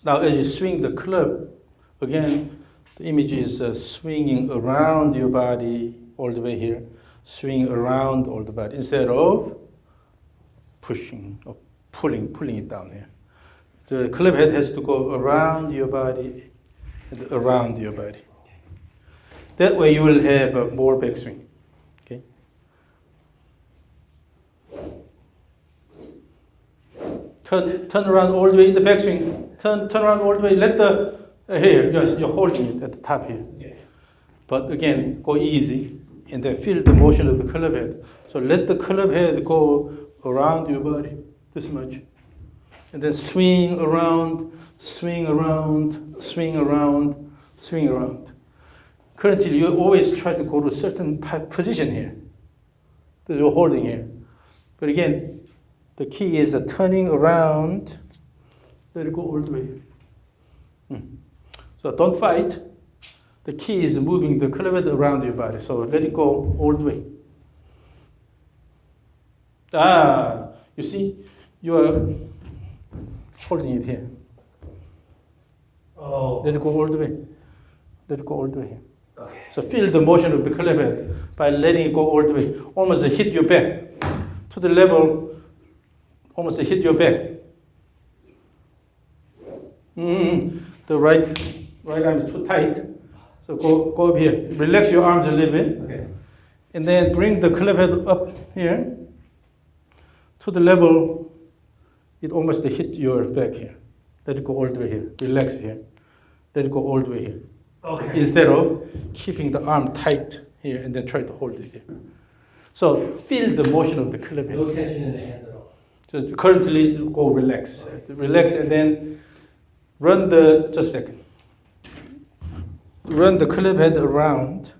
Now as you swing the club, again, the image is swinging around your body all the way here, swing around all the body instead of pushing or pulling it down here. The club head has to go around your body and around your body. That way you will have a more backswing. Okay. Turn around all the way in the backswing. Turn around all the way. Let the here you're holding it at the top here. Yeah. But again, go easy and then feel the motion of the club head. So let the club head go around your body this much, and then swing around, swing around, swing around, swing around. Currently, you always try to go to a certain position here that you're holding here. But again, the key is turning around. Let it go all the way. So don't fight. The key is moving the club head around your body. So let it go all the way. You see, you are holding it here. Oh. Let it go all the way. Let it go all the way here. Okay. So feel the motion of the club head by letting it go all the way. Almost hit your back to the level, almost hit your back. The right arm is too tight. So go up here. Relax your arms a little bit. Okay. And then bring the club head up here to the level it almost hit your back here. Let it go all the way here. Relax here. Let it go all the way here. Okay. Instead of keeping the arm tight here and then try to hold it here. So feel the motion of the club head. No tension in the hands at all. Just currently go relax. Relax and then just a second. Run the club head around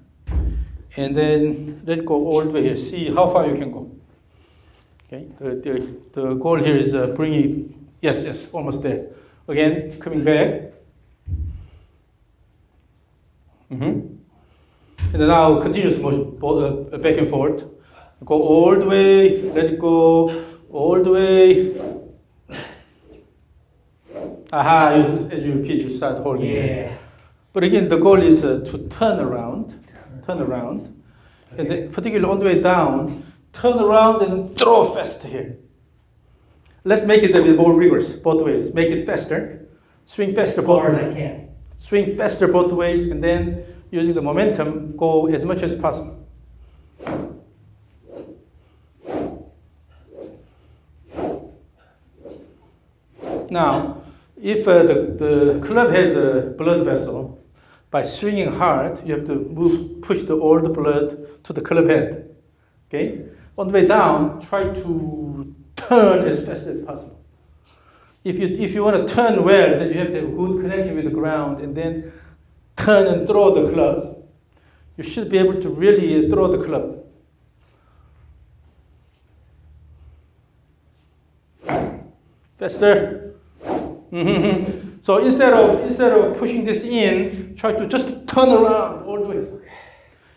and then let it go all the way here. See how far you can go. Okay. The goal here is bringing, yes, almost there. Again, coming back. And then now continuous motion, back and forth. Go all the way, let it go, all the way. As you repeat, you start holding it. But again, the goal is to turn around, and then particularly on the way down, turn around and throw fast here. Let's make it a bit more rigorous, both ways. Make it faster, swing faster both ways. As far as I can. Swing faster both ways, and then using the momentum, go as much as possible. Now, if the club has a blood vessel, by swinging hard, you have to push all the blood to the club head. Okay? On the way down, try to turn as fast as possible. If you want to turn well, then you have to have good connection with the ground and then turn and throw the club. You should be able to really throw the club. Faster. So instead of pushing this in, try to just turn around all the way.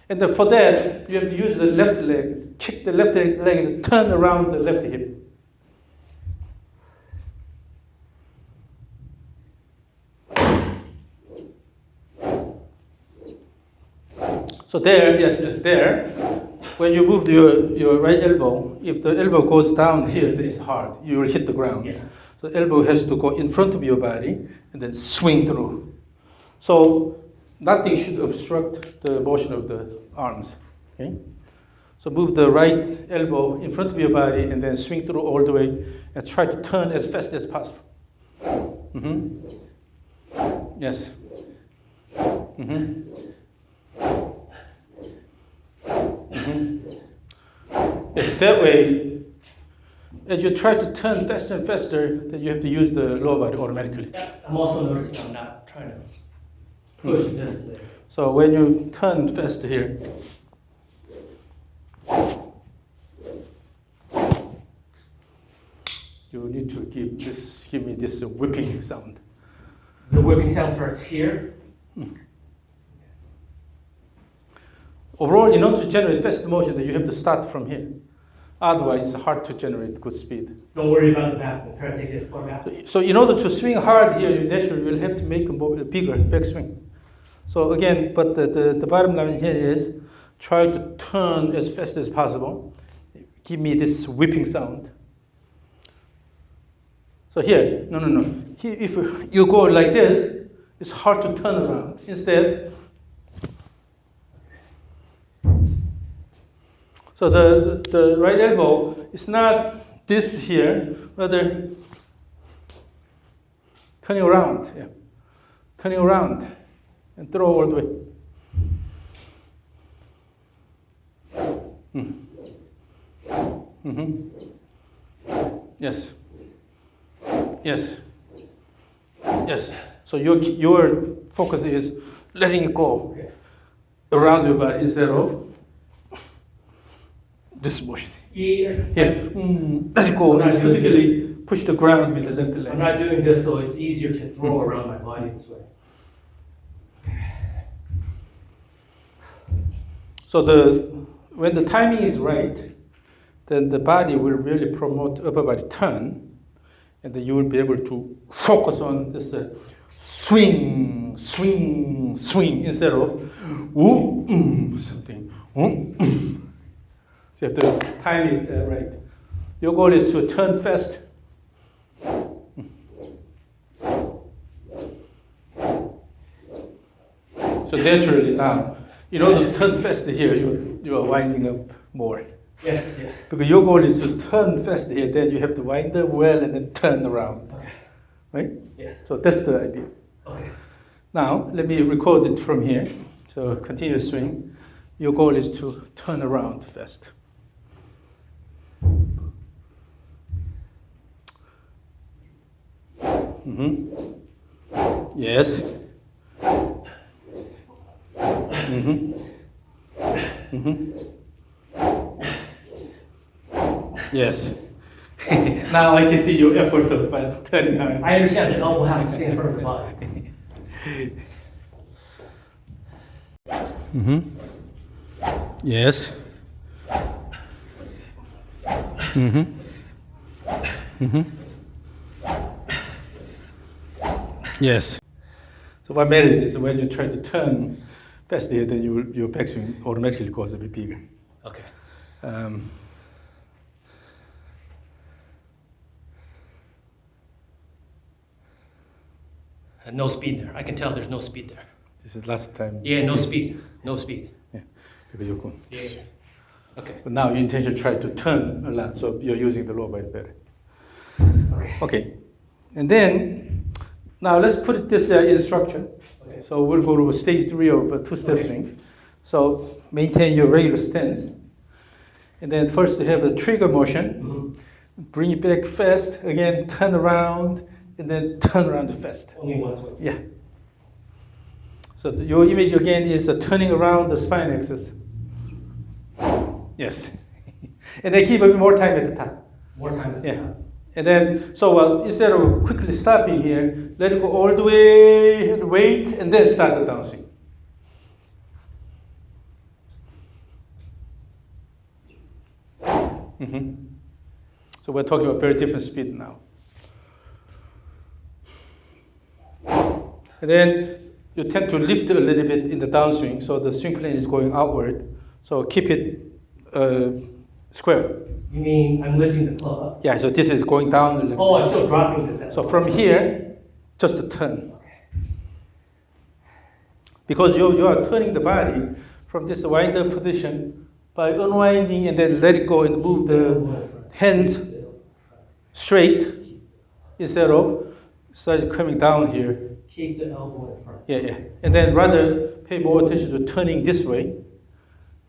And then for that, you have to use the left leg, kick the left leg and turn around the left hip. So there, when you move your right elbow, if the elbow goes down here, that is hard. You will hit the ground. Yeah. So the elbow has to go in front of your body and then swing through. So nothing should obstruct the motion of the arms. Okay? So move the right elbow in front of your body and then swing through all the way and try to turn as fast as possible. Yes. Yes, that way, as you try to turn faster and faster, then you have to use the lower body automatically. I'm also noticing I'm not trying to push this thing. So when you turn faster here, you need to give me this whipping sound. The whipping sound starts here. Overall, in order to generate fast motion, then you have to start from here. Otherwise, it's hard to generate good speed. Don't worry about the back. Try to take it far back. So in order to swing hard here, you naturally will have to make a bigger backswing. So again, but the bottom line here is try to turn as fast as possible. Give me this whipping sound. So here, no. Here, if you go like this, it's hard to turn around. Instead, so the right elbow is not this here, rather turning around, yeah. Turning around and throw all the way. Yes. Yes. Yes. So your focus is letting it go around your body instead of this motion. Yeah. Let it go, and particularly push the ground with the left leg. I'm not doing this, so it's easier to throw around my body this way. So when the timing is right, then the body will really promote upper body turn, and then you will be able to focus on this swing instead of something. So you have to time it right. Your goal is to turn fast. So naturally now, in order to turn fast here, you are winding up more. Yes. Because your goal is to turn fast here, then you have to wind up well and then turn around. Okay. Right? Yes. So that's the idea. Okay. Now, let me record it from here. So continuous swing. Your goal is to turn around fast. Yes. Yes. Now I can see your effort of turning around. I understand the elbow has to stay in front of the body. Yes. Yes. So what matters is when you try to turn fast here, then your backswing automatically goes a bit bigger. Okay. And no speed there. I can tell there's no speed there. This is last time. Yeah, no speed. No speed. Yeah, because you're going. Yeah. Okay. But now you intend to try to turn a lot, so you're using the lower body better. Okay. And then, now let's put this in structure. Okay. So we'll go to stage 3 of a two-step swing. So maintain your regular stance. And then first you have a trigger motion. Bring it back fast. Again, turn around, and then turn around fast. Only one swing. Yeah. So your image again is turning around the spine axis. Yes. And then keep a bit more time at the top. More time at the top. And then, so instead of quickly stopping here, let it go all the way and wait, and then start the downswing. So we're talking about very different speed now. And then you tend to lift a little bit in the downswing, so the swing plane is going outward. So keep it square. You mean I'm lifting the club up? Yeah, so this is going down a little Oh, bit. I'm still dropping this. So from here, just a turn. Because you are turning the body from this wind-up position by unwinding and then let it go and move the hands straight instead of start coming down here. Keep the elbow in front. Yeah. And then rather pay more attention to turning this way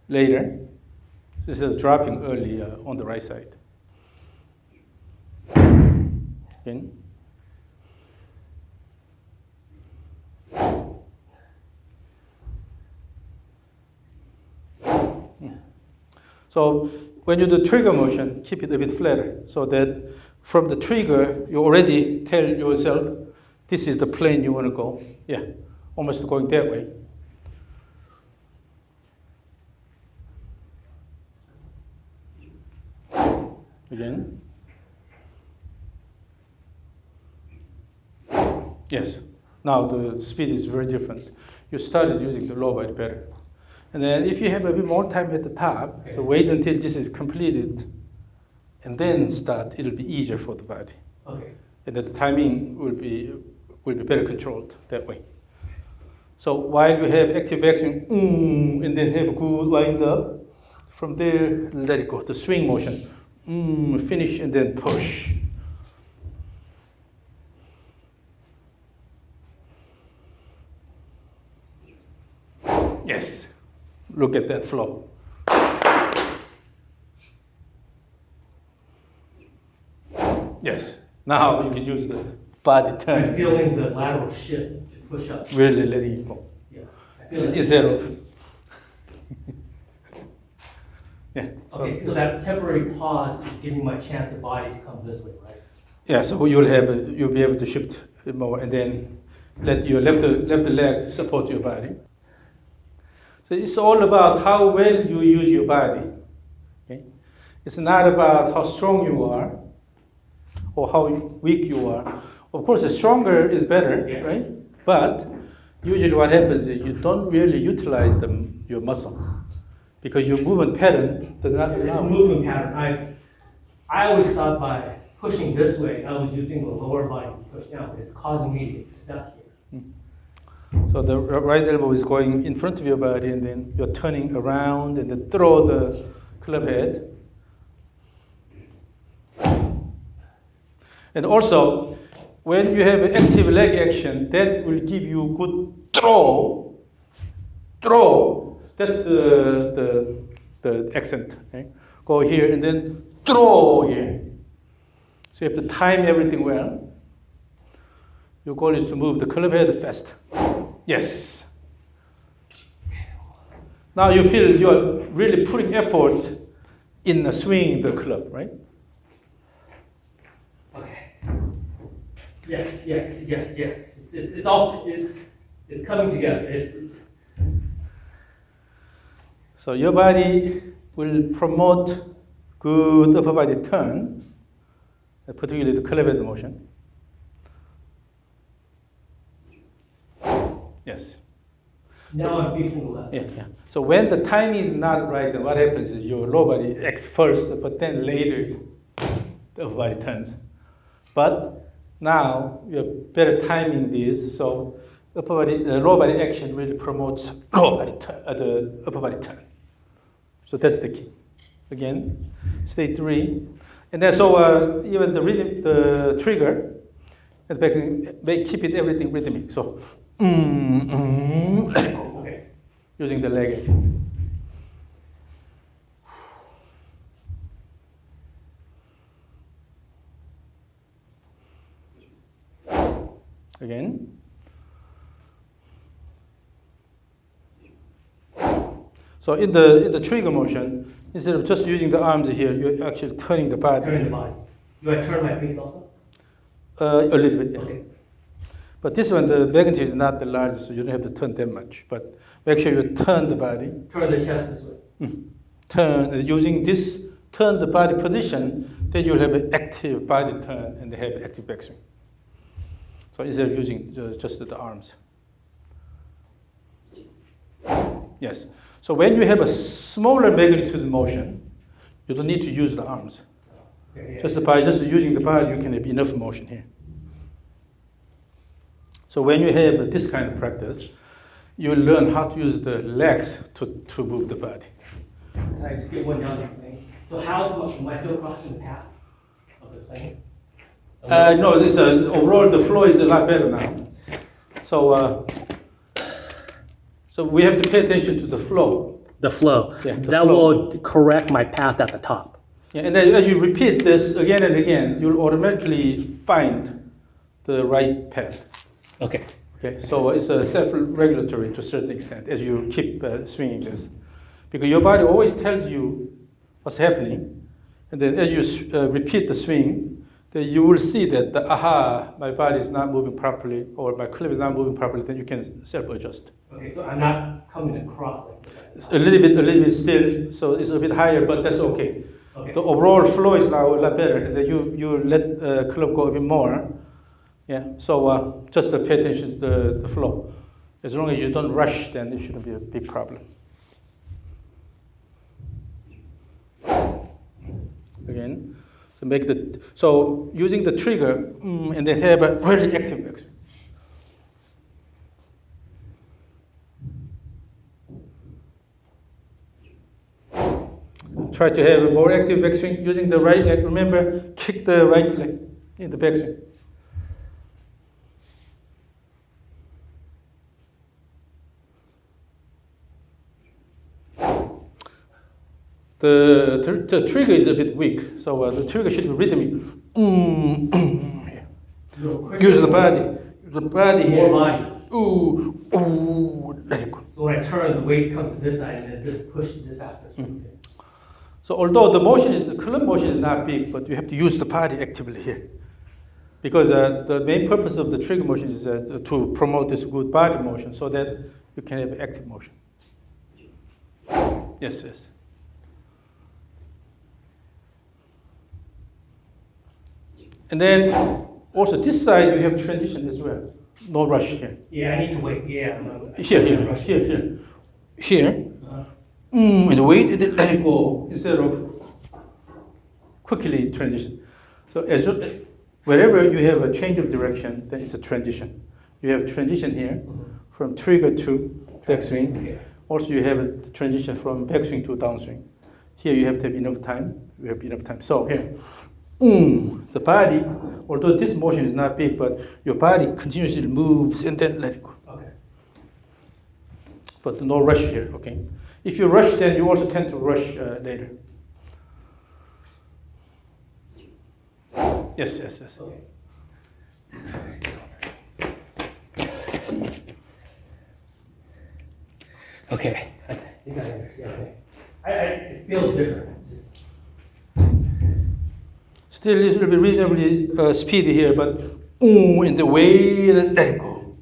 later instead of dropping early on the right side. Again. So when you do trigger motion, keep it a bit flatter so that from the trigger, you already tell yourself, this is the plane you want to go. Yeah, almost going that way. Again. Yes. Now the speed is very different. You started using the low body better. And then if you have a bit more time at the top, so wait until this is completed and then start, it'll be easier for the body. Okay. And then the timing will be better controlled that way. So while you have active backswing, and then have a good wind up, from there, let it go, the swing motion. Finish and then push. Yes, look at that flow. Yes, now you can use the body I'm turn. feeling the lateral shift to push up. Really letting it go. Yeah. I feel it. Instead of, yeah. Okay, so that temporary pause is giving my chance the body to come this way, right? Yeah, so you'll be able to shift it more and then let your left leg support your body. So it's all about how well you use your body. Okay? It's not about how strong you are or how weak you are. Of course, the stronger is better, Yeah. right? But usually what happens is you don't really utilize your muscle because your movement pattern does not It's a allow it. movement pattern. I always thought by pushing this way, I was using the lower body to push down. It's causing me to get stuck here. So the right elbow is going in front of your body, and then you're turning around, and then throw the club head. And also, when you have an active leg action, that will give you good throw. Throw. That's the accent. Okay? Go here and then throw here. So you have to time everything well. Your goal is to move the club head fast. Yes. Now you feel you're really putting effort in swinging the club, right? Okay. Yes. It's coming together. So your body will promote good upper body turn, particularly the club head motion. Yes. Now I'm facing the left. Yeah. So when the timing is not right, then what happens is your lower body acts first, but then later the upper body turns. But now you're better timing this, so lower body action really promotes the upper body turn. So that's the key. Again, stage 3, and then so even the rhythm, the trigger, and keep it everything rhythmic. So. Let it go. Okay. Using the leg. Again. So in the trigger motion, instead of just using the arms here, you're actually turning the body. Turn the body. Do I turn my face also? A little bit, yeah. Okay. But this one, the magnitude is not the largest, so you don't have to turn that much. But make sure you turn the body. Turn the chest this way. Turn, using this turn the body position, then you'll have an active body turn and have active backswing. So instead of using just the arms. Yes. So when you have a smaller magnitude motion, you don't need to use the arms. Okay, yeah. Just using the body, you can have enough motion here. So when you have this kind of practice, you will learn how to use the legs to move the body. Can I just get one down there? So am I still crossing the path of the plane? No, overall the flow is a lot better now. So we have to pay attention to the flow. The flow. Yeah, the that flow. will correct my path at the top. Yeah, and then as you repeat this again and again, you'll automatically find the right path. Okay. Okay, so it's a self-regulatory to a certain extent as you keep swinging this. Because your body always tells you what's happening, and then as you repeat the swing, then you will see that my body is not moving properly, or my club is not moving properly, then you can self-adjust. Okay, so I'm not coming across like that. It's a little bit still, so it's a bit higher, but that's okay. Okay. The overall flow is now a lot better. And then you let club go a bit more. Yeah. So just pay attention to the flow. As long as you don't rush, then it shouldn't be a big problem. Again, so using the trigger and then have a very active backswing. Try to have a more active backswing using the right leg. Remember, kick the right leg in the backswing. The trigger is a bit weak, so the trigger should be rhythmic. Use the body. The body here. More body. Let it go. So when I turn, the weight comes to this side and then just push this out this way. So although the club motion is not big, but you have to use the body actively here. Because the main purpose of the trigger motion is to promote this good body motion so that you can have active motion. Yes, yes. And then also this side you have transition as well. No rush here. Yeah, I need to wait. Yeah. Here. And wait and then let it go instead of quickly transition. So wherever you have a change of direction, then it's a transition. You have transition here from trigger to backswing. Okay. Also you have a transition from backswing to downswing. Here you have to have enough time. You have enough time. So here. The body, although this motion is not big, but your body continuously moves and then let it go. Okay. But no rush here, okay? If you rush, then you also tend to rush later. Yes. Okay. Okay. I think I understand. Okay. It feels different. Just Still a little bit reasonably speedy here, but in the way that let it go.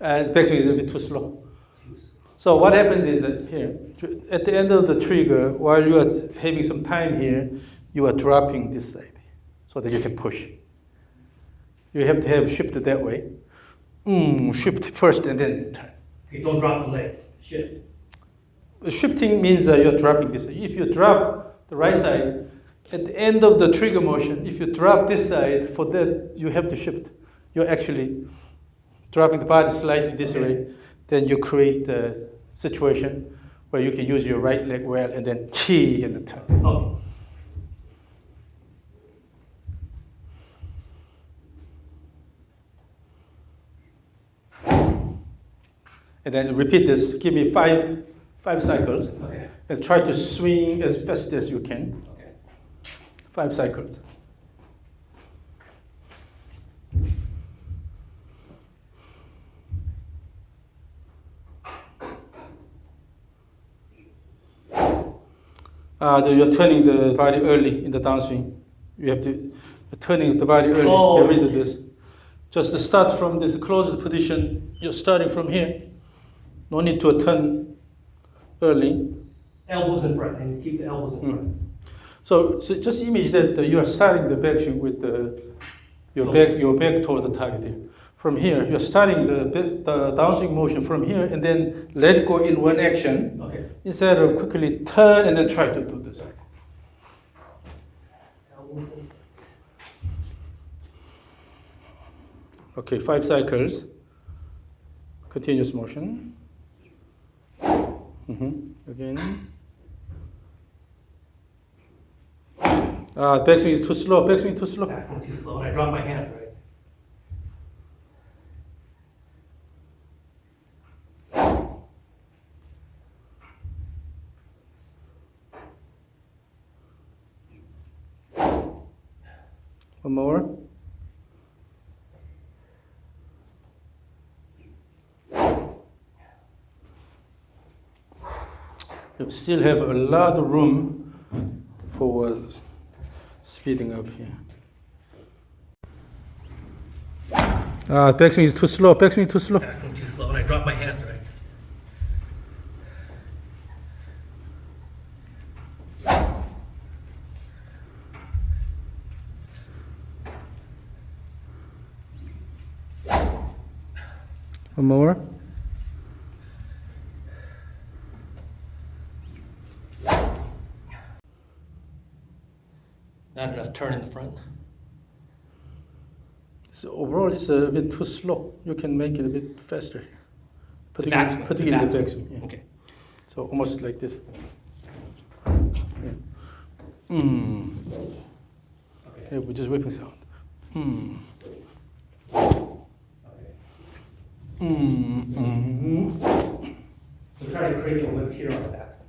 And the backswing is a bit too slow. So what happens is that here, at the end of the trigger, while you are having some time here, you are dropping this side so that you can push. You have to have shifted that way. Shift first and then turn. okay, don't drop the leg. Shift. Shifting means you're dropping this. If you drop the right side, at the end of the trigger motion, if you drop this side, for that you have to shift. You're actually dropping the body slightly this way. Then you create a situation where you can use your right leg well and then T in the turn. Okay. And then repeat this. Give me five cycles. Okay. And try to swing as fast as you can. Okay. 5 cycles. You're turning the body early in the downswing. You have to turning the body early. Oh. Get rid of this. Just start from this closest position. You're starting from here. No need to turn early. Elbows in front, and keep the elbows in front. So just image that you are starting the backswing with your back toward the target here. From here, you're starting the downswing motion from here, and then let it go in one action. Okay. Instead of quickly turn and then try to do this. Elbows in front. Okay, 5 cycles. Continuous motion. Again. Backswing is too slow. Backswing too slow. Backswing too slow, and I drop my hands, right? One more. You still have a lot of room for speeding up here. Backswing is too slow. Backswing too slow. Backswing too slow, and I drop my hands, right? One more. Not enough turn in the front. So overall, it's a bit too slow. You can make it a bit faster. Backswing, Particularly the backswing. backswing. Yeah. Okay. So almost like this. Yeah. Mm. Okay. Yeah, we're just whipping sound. Mm. Okay. Mm. So try to create a lift here on the backswing.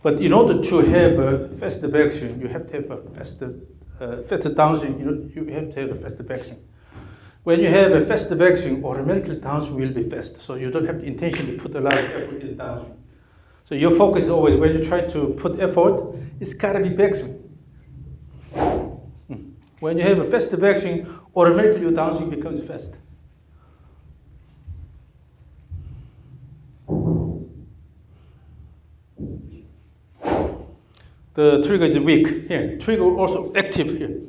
But in order to have a faster backswing, you have to have a faster downswing. You have to have a faster backswing. When you have a faster backswing, automatically downswing will be faster. So you don't have to intentionally put a lot of effort in the downswing. So your focus is always when you try to put effort, it's gotta be backswing. When you have a faster backswing, automatically your downswing becomes faster. The trigger is weak here. Trigger also active here.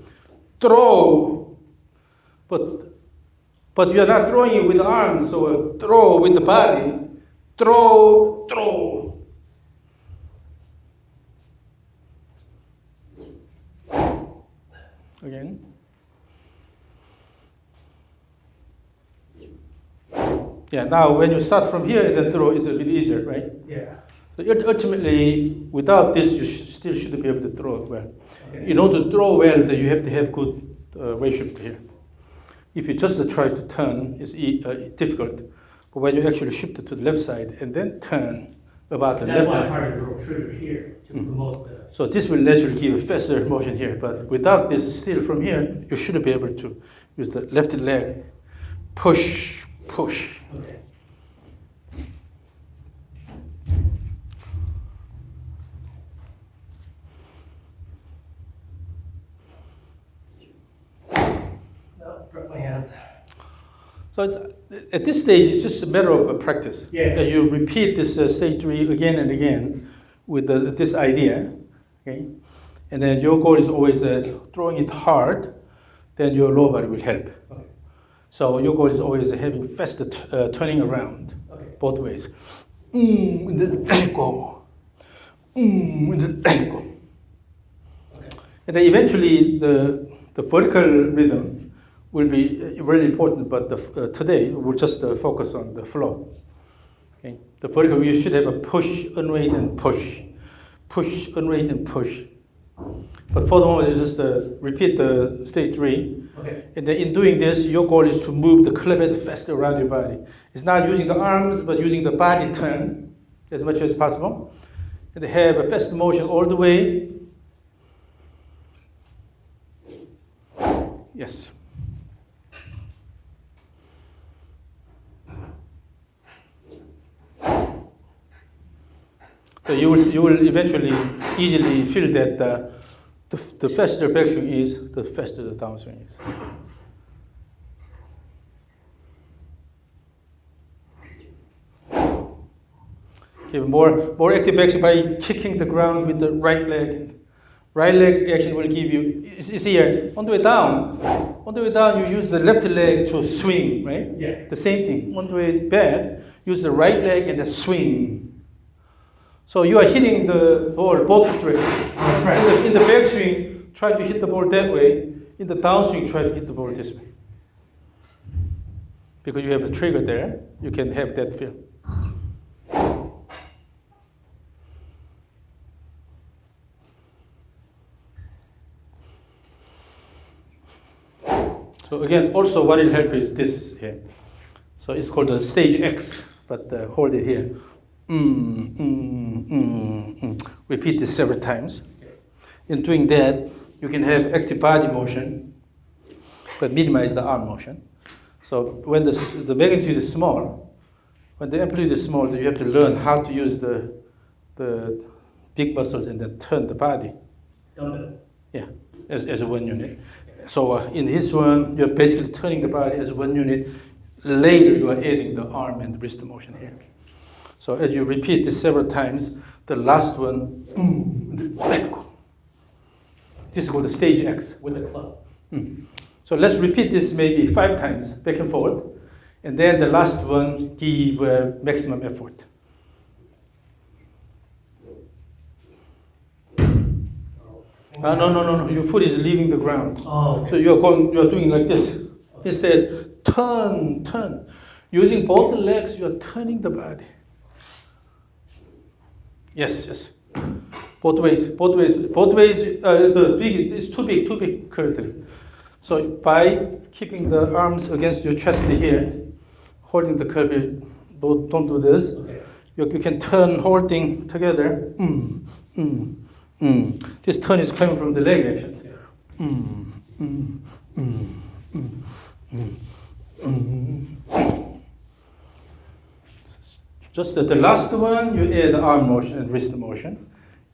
Throw, but you are not throwing it with the arms. So throw with the body. Throw, throw. Again. Yeah. Now, when you start from here and then throw, it's a bit easier, right? Yeah. So ultimately, without this, you still should be able to throw it well. Okay. In order to throw well, then you have to have good weight shift here. If you just try to turn, it's difficult. But when you actually shift it to the left side and then turn about the That's left why I side, targeted the little trigger here to promote the. so this will naturally give a faster motion here. But without this, still from here, you should be able to use the left leg, push, push. Okay. No, drop my hands. So at this stage, it's just a matter of practice. Yeah. As you repeat this stage 3 again and again with this idea, okay? And then your goal is always throwing it hard, then your lower body will help. Okay. So your goal is always having faster turning around Okay. both ways. And then let go. And then let go. Okay. And then eventually the vertical rhythm will be really important, but today we'll just focus on the flow. Okay? The vertical, you should have a push, unweight, and push. Push, unweight, and push. But for the moment, you just repeat the stage 3. Okay. And then in doing this, your goal is to move the club head faster around your body. It's not using the arms, but using the body turn as much as possible. And have a fast motion all the way. Yes. So you will eventually easily feel that the faster backswing is, the faster the downswing is. Okay, more active action by kicking the ground with the right leg. Right leg action will give you, it's here, on the way down. On the way down, you use the left leg to swing, right? Yeah. The same thing. On the way back, use the right leg and the swing. So you are hitting the ball both directions. Right. In the backswing, try to hit the ball that way. In the downswing, try to hit the ball this way. Because you have the trigger there, you can have that feel. So again, also what will help is this here. So it's called the stage X, but hold it here. Repeat this several times. In doing that, you can have active body motion, but minimize the arm motion. So when the magnitude is small, when the amplitude is small, then you have to learn how to use the big muscles and then turn the body. Dumbbell. Yeah, as one unit. So in this one, you're basically turning the body as one unit. Later, you are adding the arm and wrist motion here. So as you repeat this several times, the last one, let go. This is called the stage X. With the club. So let's repeat this maybe 5 times, back and forth. And then the last one, give maximum effort. No. Your foot is leaving the ground. Oh, okay. So you're doing like this. Instead, turn. Using both legs, you're turning the body. Yes. Both ways. The big is too big currently. So by keeping the arms against your chest here, holding the curve, don't do this. Okay. You can turn holding together. This turn is coming from the leg actions. Just the last one, you add arm motion and wrist motion,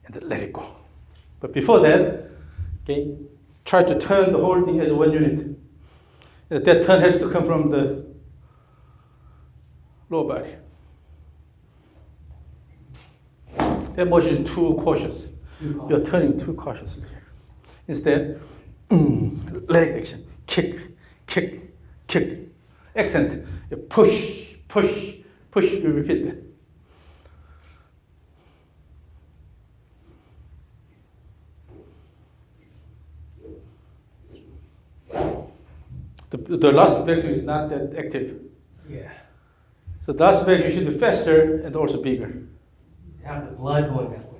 and then let it go. But before that, okay, try to turn the whole thing as one unit. And that turn has to come from the lower body. That motion is too cautious. You're turning too cautiously. Instead, leg action, kick. Accent, you push, you repeat that. The last backswing is not that active. Yeah. So the last backswing should be faster and also bigger. You have the blood going that way.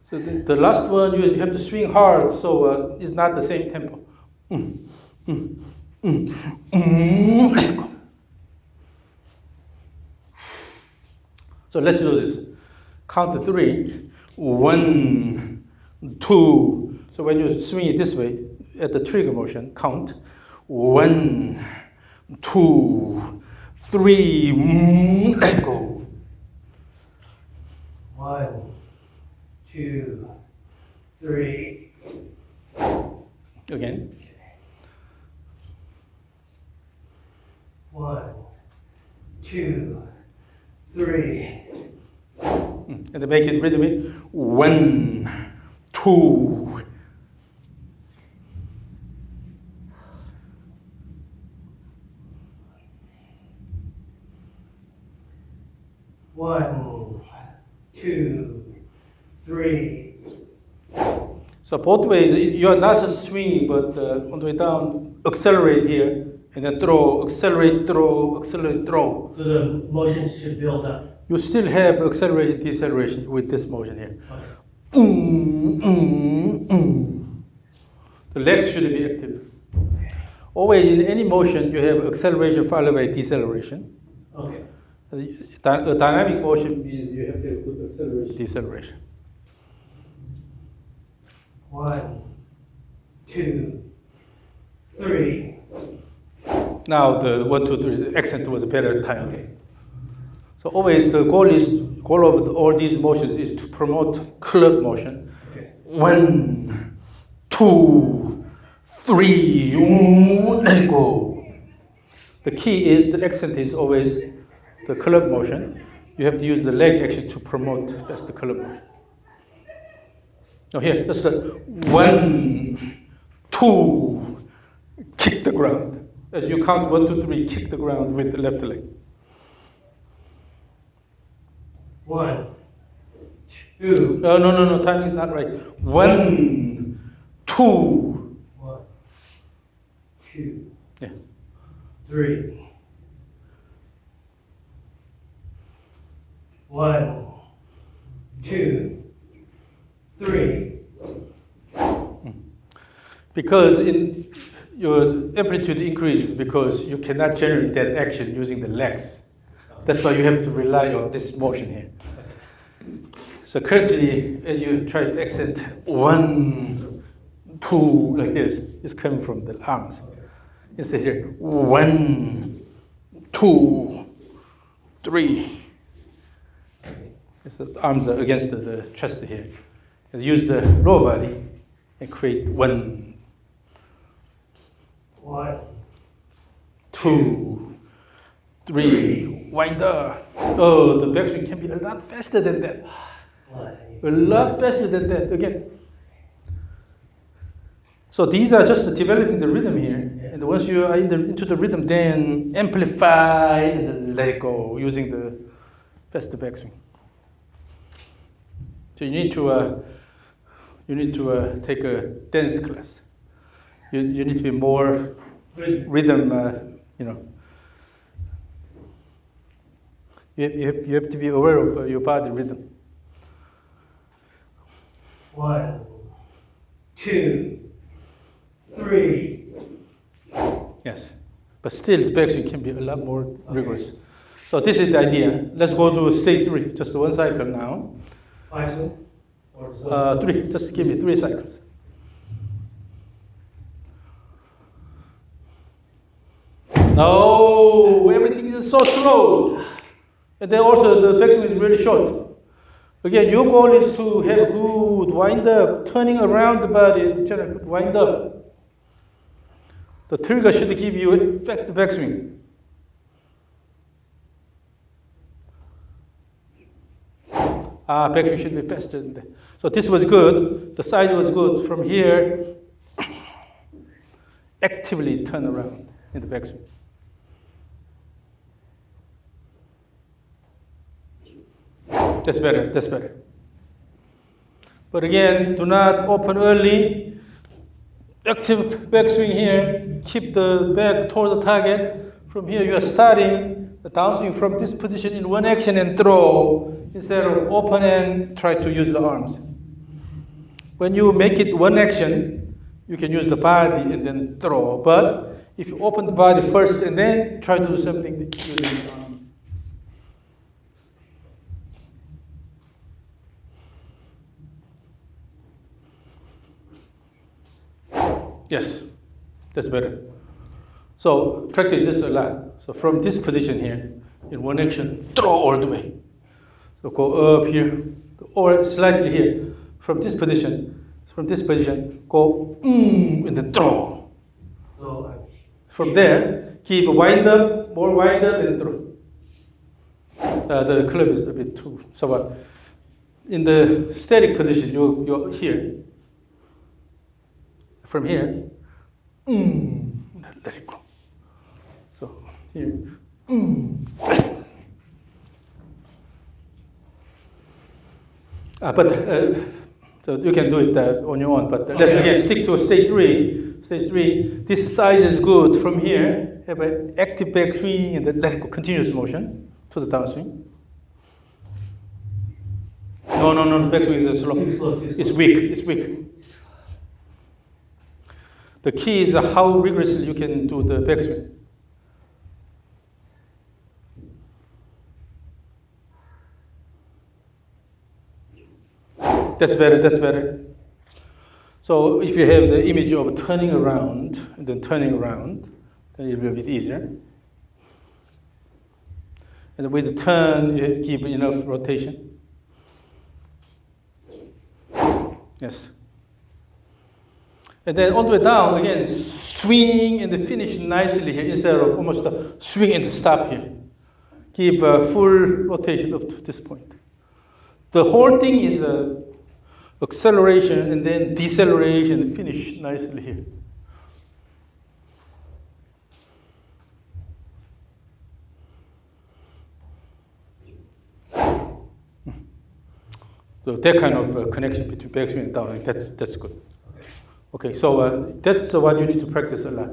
So the last one, you have to swing hard, so it's not the same tempo. So let's do this. Count to 3. 1, 2. So when you swing it this way, at the trigger motion, count. 1, 2, 3. Let go. 1, 2, 3. Again. 1, 2, 3. And then make it rhythmic. 1, 2. 1, 2, 3. So both ways, you're not just swinging, but on the way down, accelerate here, and then throw, accelerate, throw. So the motion should build up. You still have acceleration, deceleration with this motion here. Okay. The legs should be active. Always in any motion, you have acceleration followed by deceleration. Okay. A dynamic motion means you have to have good acceleration, deceleration. 1, 2, 3. Now the 1, 2, 3 accent was a better time. Okay. So always the goal of all these motions is to promote club motion. Okay. 1, 2, 3, let it go. The key is the accent is always the club motion. You have to use the leg action to promote that's the club motion. Now here, just the 1, 2, kick the ground. As you count 1, 2, 3, kick the ground with the left leg. 1, 2. No, timing is not right. 1, 2. 1, 2, Yeah. 3. 1, 2, 3. Because in your amplitude increases because you cannot generate that action using the legs. That's why you have to rely on this motion here. So currently, as you try to accent 1, 2 like this, it's coming from the arms. Instead here, 1, 2, 3. It's the arms are against the chest here. And use the lower body and create 1, 2, 3. Wind up. Oh, the backswing can be a lot faster than that. A lot faster than that. Again. So these are just developing the rhythm here. Yeah. And once you are into the rhythm, then amplify and let it go using the faster backswing. So you need to take a dance class. You need to be more rhythm, You have to be aware of your body rhythm. 1, 2, 3. Yes, but still the backswing can be a lot more rigorous. So this is the idea. Let's go to stage 3, just one cycle now. 5 swing? Or 3, just give me 3 cycles. No, everything is so slow. And then also the backswing is really short. Again, your goal is to have good wind up, turning around the body, good wind up. The trigger should give you a fast backswing. Backswing should be faster than that. So this was good. The size was good. From here, actively turn around in the backswing. That's better, that's better. But again, do not open early. Active backswing here. Keep the back toward the target. From here, you are starting the downswing from this position in one action and throw instead of open and try to use the arms. When you make it one action, you can use the body and then throw. But if you open the body first and then try to do something using the arms. Yes, that's better. So practice this a lot. So from this position here, in one action, throw all the way. So go up here, or slightly here. From this position, go and then throw. So From there, keep wind up, more wind up, and throw. The club is a bit too. So in the static position, you're here. From here, let it go. So here, so you can do it on your own. But let's again stick to stage 3. Stage 3. This size is good. From here, have an active backswing and then let it go. Continuous motion to the downswing. No. Backswing is slow. Too slow. It's weak. The key is how rigorously you can do the backswing. That's better. So if you have the image of turning around, then it will be easier. And with the turn, you keep enough rotation. Yes. And then all the way down, again, swing and finish nicely here instead of almost swing and stop here. Keep full rotation up to this point. The whole thing is acceleration and then deceleration and finish nicely here. So that kind of connection between backswing and downswing, that's good. Okay, so that's what you need to practice a lot.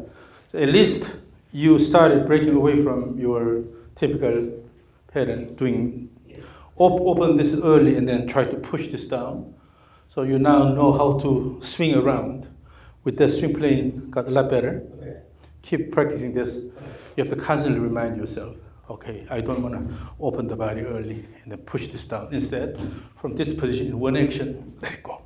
So at least you started breaking away from your typical pattern, doing open this early and then try to push this down. So you now know how to swing around. With the swing plane, got a lot better. Okay. Keep practicing this. You have to constantly remind yourself, okay, I don't want to open the body early and then push this down. Instead, from this position in one action, let it go.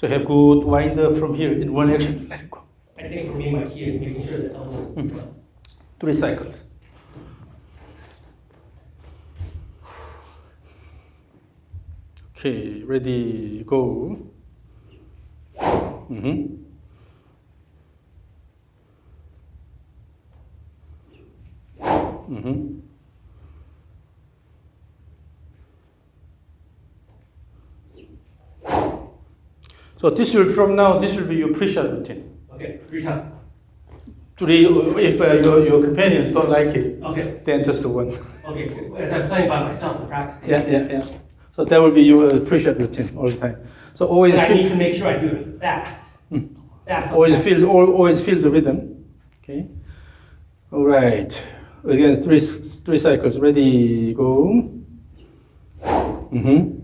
So have good wind up from here in one action, let it go. I think for me, my key is making sure that elbow. 3 cycles. Okay, ready, go. So this will be your pre-shot routine. Okay, 3 times. 3, if your companions don't like it, Okay, then just 1. okay, as I'm playing by myself and practicing. Yeah. So that will be your push-up routine all the time. So always But I need feel, to make sure I do it fast. Fast. always feel the rhythm. Okay. All right. Again, three cycles. Ready, go. Mm-hmm.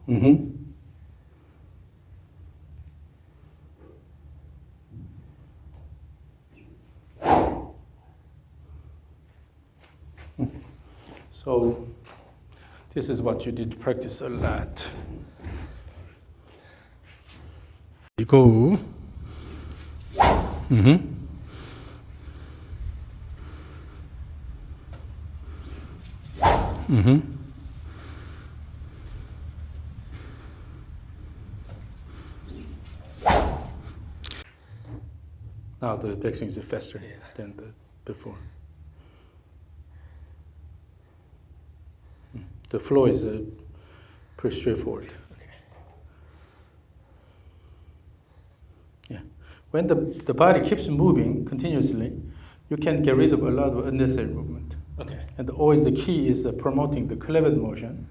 Mm-hmm. So this is what you did to practice a lot. You go. Mm-hmm. Mm-hmm. Now the backswing is faster than the before. The flow is pretty straightforward. Okay. Yeah. When the body keeps moving continuously, you can get rid of a lot of unnecessary movement. Okay. And always the key is promoting the clever motion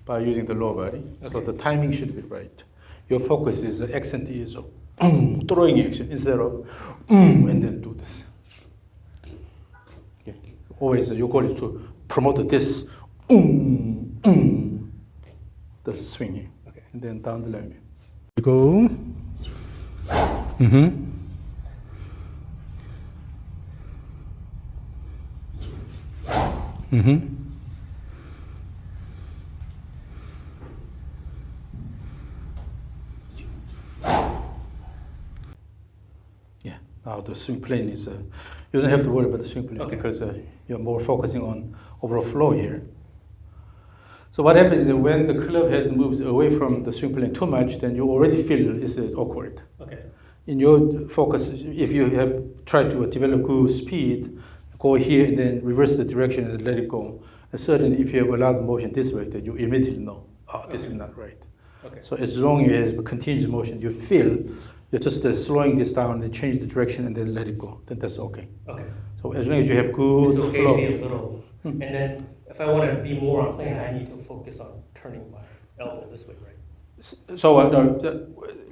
by using the lower body. Okay. So the timing should be right. Your focus is the accent is throwing action instead of and then do this. Okay. Always your goal is to promote this the swinging. Okay. And then down the line. You go. Mm-hmm. Mm-hmm. Yeah. Now the swing plane is, you don't have to worry about the swing plane because you're more focusing on overall flow here. So what happens is that when the club head moves away from the swing plane too much, then you already feel it's awkward. Okay. In your focus, if you have tried to develop good speed, go here and then reverse the direction and let it go. And certainly if you have allowed motion this way, then you immediately know, this is not right. Okay. So as long as you have continuous motion, you feel you're just slowing this down and change the direction and then let it go, then that's okay. Okay. So as long as you have good it's okay flow. to be a little, and then if I want to be more on plane, I need to focus on turning my elbow this way, right? So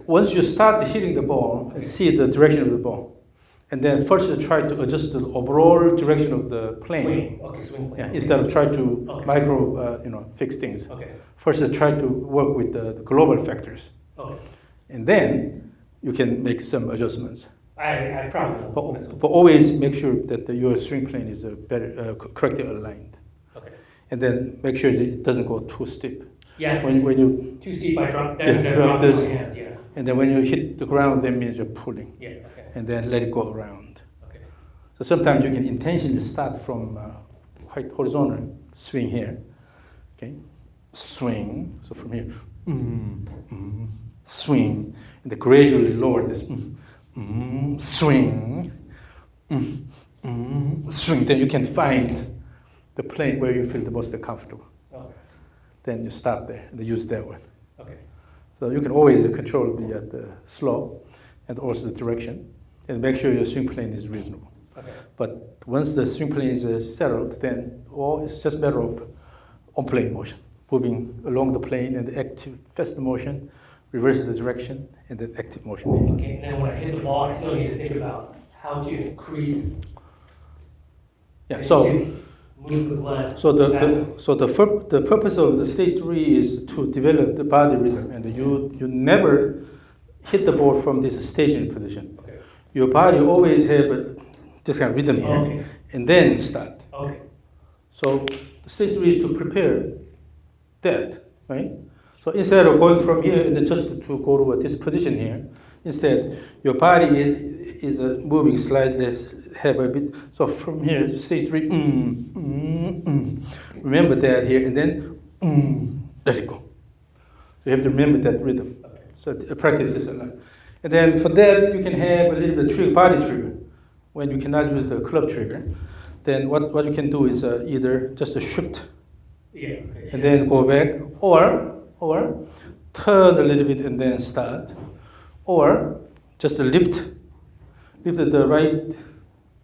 once you start hitting the ball, see the direction of the ball, and then first you try to adjust the overall direction of the plane. Swing. Okay, swing plane. Yeah, Okay. instead of try to fix things. Okay. First, you try to work with the global factors, Okay. and then you can make some adjustments. I probably will. But always make sure that your swing plane is better, correctly aligned, Okay. and then make sure that it doesn't go too steep. Yeah. When you too steep, I drop. Yeah, Then drop drop my this. hand. Yeah. and then when you hit the ground, that means you're pulling, Yeah. Okay. and then let it go around. Okay. So sometimes you can intentionally start from quite horizontal, swing here, okay, swing. So from here, swing, and then gradually lower this, swing, swing. Then you can find the plane where you feel the most comfortable. Okay. Then you start there and use that one. Okay. So you can always control the slope and also the direction, and make sure your swing plane is reasonable. Okay. But once the swing plane is settled, then it's just better off on plane motion, moving along the plane and active fast motion, reverse the direction, and then active motion. Okay. And then when I hit the ball, I still need to think about how to increase. Yeah. So move the blood. the purpose of the stage 3 is to develop the body rhythm, and you never hit the ball from this staging position. Okay. Your body always have this kind of rhythm here, Okay. and then start. Okay. So the stage 3 is to prepare that, right? So instead of going from here and then just to go to this position here, instead your body is moving slightly, have a bit. So from here, stage 3, remember that here, and then let it go. So you have to remember that rhythm. Okay. So practice this a lot. And then for that, you can have a little bit of body trigger. When you cannot use the club trigger, then what you can do is either just a shift Yeah. Okay. and then go back, or or turn a little bit and then start, or just lift the right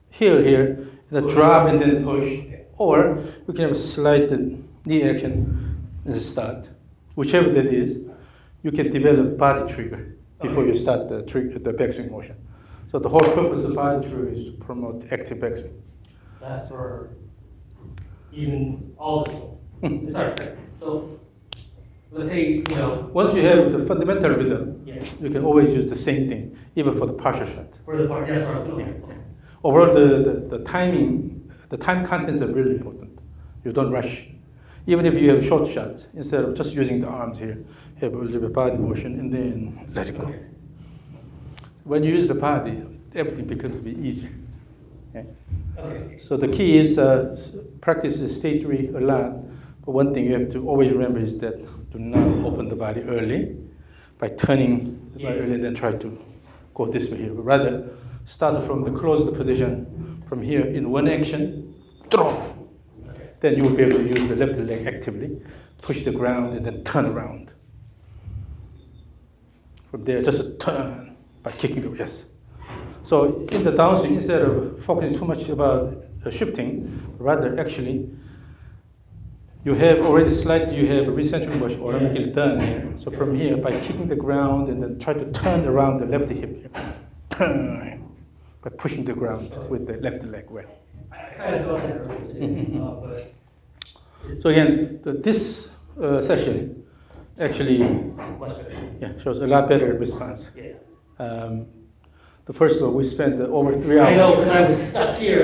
heel here, and drop and then push, or you can have a slight knee action and start. Whichever that is, you can develop body trigger before you start the backswing motion. So the whole purpose of body trigger is to promote active backswing. That's for even all the swings. Sorry. So let's say, Once you have the fundamental rhythm, yeah, you can always use the same thing, even for the partial shot. for the part, that's what I was going. Overall, the timing, the time contents are really important. You don't rush. Even if you have short shots, instead of just using the arms here, have a little bit of body motion and then let it go. Okay. When you use the body, everything becomes a bit easier. Okay? Okay. So the key is practice the state 3 a lot. But one thing you have to always remember is that do not open the body early by turning the body early and then try to go this way here. But rather, start from the closed position from here in one action, throw. Okay. Then you will be able to use the left leg actively, push the ground and then turn around. From there, just a turn by kicking the yes. So in the downswing, instead of focusing too much about shifting, rather actually, you have already slightly, you have a recentering motion automatically done here. So from here, by kicking the ground and then try to turn around the left hip here. Turn by pushing the ground with the left leg well. I kind of thought that earlier today, but So again, this session actually much better. shows a lot better response. Yeah. The first one, we spent over 3 I know, hours. because I was stuck here.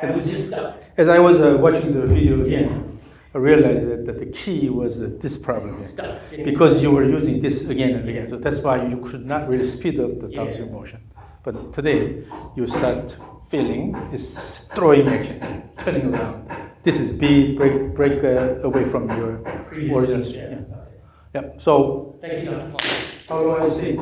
I was just stuck. As I was watching the video again, I realized that the key was this problem here. Stuck. Because you were using this again and again. So that's why you could not really speed up the downswing motion. But today, you start feeling this throwing action, turning around. This is break away from your Previous, original. yeah. Yeah. So, Thank you, Dr. Paul. how do I say?